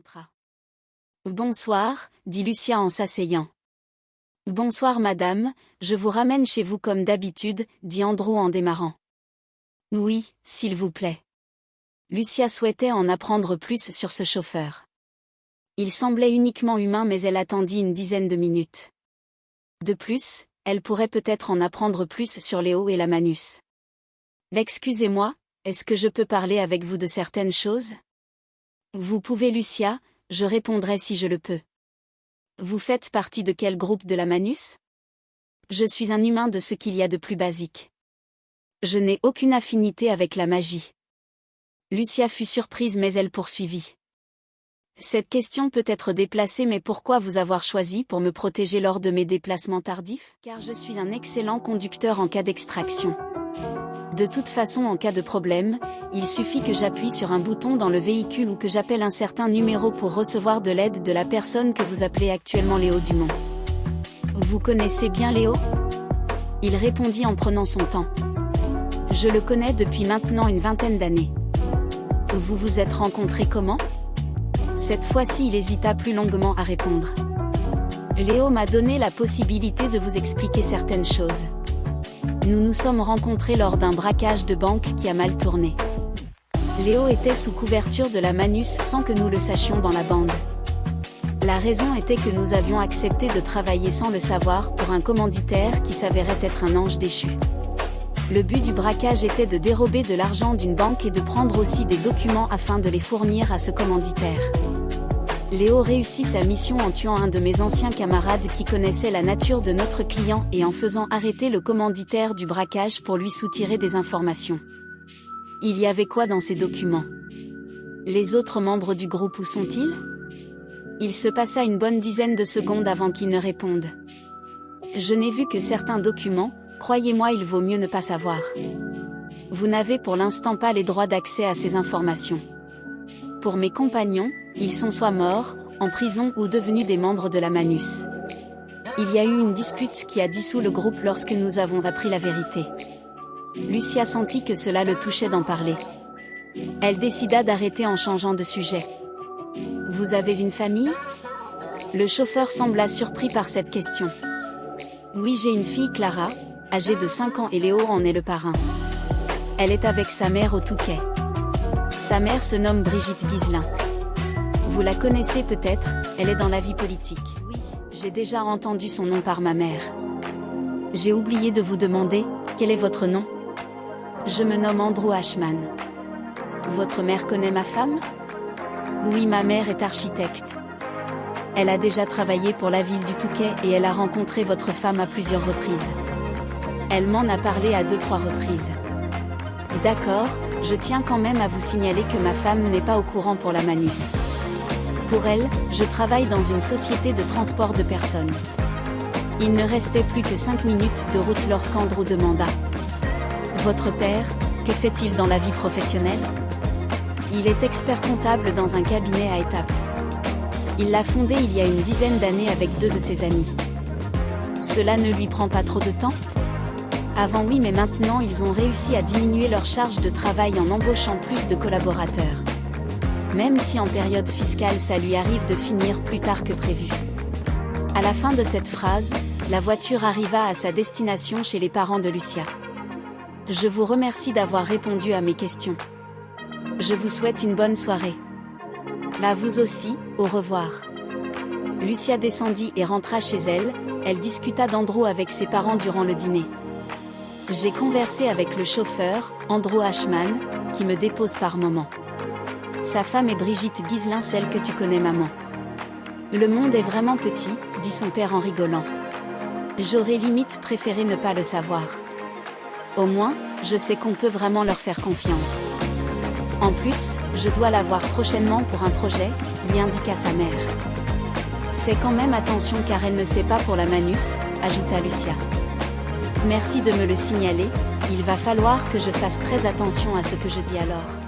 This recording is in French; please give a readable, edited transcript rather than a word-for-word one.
rentra. Bonsoir, dit Lucia en s'asseyant. Bonsoir madame, je vous ramène chez vous comme d'habitude, dit Andrew en démarrant. Oui, s'il vous plaît. Lucia souhaitait en apprendre plus sur ce chauffeur. Il semblait uniquement humain mais elle attendit une dizaine de minutes. De plus, elle pourrait peut-être en apprendre plus sur Léo et la Manus. Excusez-moi, est-ce que je peux parler avec vous de certaines choses? Vous pouvez Lucia, je répondrai si je le peux. Vous faites partie de quel groupe de la Manus? Je suis un humain de ce qu'il y a de plus basique. Je n'ai aucune affinité avec la magie. Lucia fut surprise mais elle poursuivit. Cette question peut être déplacée mais pourquoi vous avoir choisi pour me protéger lors de mes déplacements tardifs? Car je suis un excellent conducteur en cas d'extraction. De toute façon en cas de problème, il suffit que j'appuie sur un bouton dans le véhicule ou que j'appelle un certain numéro pour recevoir de l'aide de la personne que vous appelez actuellement Léo Dumont. Vous connaissez bien Léo? Il répondit en prenant son temps. Je le connais depuis maintenant une vingtaine d'années. Vous vous êtes rencontrés comment? Cette fois-ci il hésita plus longuement à répondre. Léo m'a donné la possibilité de vous expliquer certaines choses. Nous nous sommes rencontrés lors d'un braquage de banque qui a mal tourné. Léo était sous couverture de la Manus sans que nous le sachions dans la bande. La raison était que nous avions accepté de travailler sans le savoir pour un commanditaire qui s'avérait être un ange déchu. Le but du braquage était de dérober de l'argent d'une banque et de prendre aussi des documents afin de les fournir à ce commanditaire. Léo réussit sa mission en tuant un de mes anciens camarades qui connaissait la nature de notre client et en faisant arrêter le commanditaire du braquage pour lui soutirer des informations. Il y avait quoi dans ces documents? Les autres membres du groupe où sont-ils? Il se passa une bonne dizaine de secondes avant qu'il ne réponde. Je n'ai vu que certains documents, croyez-moi il vaut mieux ne pas savoir. Vous n'avez pour l'instant pas les droits d'accès à ces informations. Pour mes compagnons, ils sont soit morts, en prison ou devenus des membres de la Manus. Il y a eu une dispute qui a dissous le groupe lorsque nous avons appris la vérité. Lucia sentit que cela le touchait d'en parler. Elle décida d'arrêter en changeant de sujet. Vous avez une famille? Le chauffeur sembla surpris par cette question. Oui, j'ai une fille Clara, âgée de 5 ans et Léo en est le parrain. Elle est avec sa mère au Touquet. Sa mère se nomme Brigitte Guiselin. Vous la connaissez peut-être, elle est dans la vie politique. Oui, j'ai déjà entendu son nom par ma mère. J'ai oublié de vous demander, quel est votre nom? Je me nomme Andrew Ashman. Votre mère connaît ma femme? Oui, ma mère est architecte. Elle a déjà travaillé pour la ville du Touquet et elle a rencontré votre femme à plusieurs reprises. Elle m'en a parlé à 2-3 reprises. D'accord, je tiens quand même à vous signaler que ma femme n'est pas au courant pour la Manus. Pour elle, je travaille dans une société de transport de personnes. Il ne restait plus que 5 minutes de route lorsqu'Andrew demanda. Votre père, que fait-il dans la vie professionnelle? Il est expert comptable dans un cabinet à Étaples. Il l'a fondé il y a une dizaine d'années avec 2 de ses amis. Cela ne lui prend pas trop de temps? Avant oui, mais maintenant ils ont réussi à diminuer leur charge de travail en embauchant plus de collaborateurs. Même si en période fiscale ça lui arrive de finir plus tard que prévu. À la fin de cette phrase, la voiture arriva à sa destination chez les parents de Lucia. Je vous remercie d'avoir répondu à mes questions. Je vous souhaite une bonne soirée. À vous aussi, au revoir. Lucia descendit et rentra chez elle, elle discuta d'Andrew avec ses parents durant le dîner. J'ai conversé avec le chauffeur, Andrew Ashman, qui me dépose par moment. Sa femme est Brigitte Guiselin, celle que tu connais maman. Le monde est vraiment petit, dit son père en rigolant. J'aurais limite préféré ne pas le savoir. Au moins, je sais qu'on peut vraiment leur faire confiance. En plus, je dois la voir prochainement pour un projet, lui indiqua sa mère. Fais quand même attention car elle ne sait pas pour la Manus, ajouta Lucia. Merci de me le signaler, il va falloir que je fasse très attention à ce que je dis alors.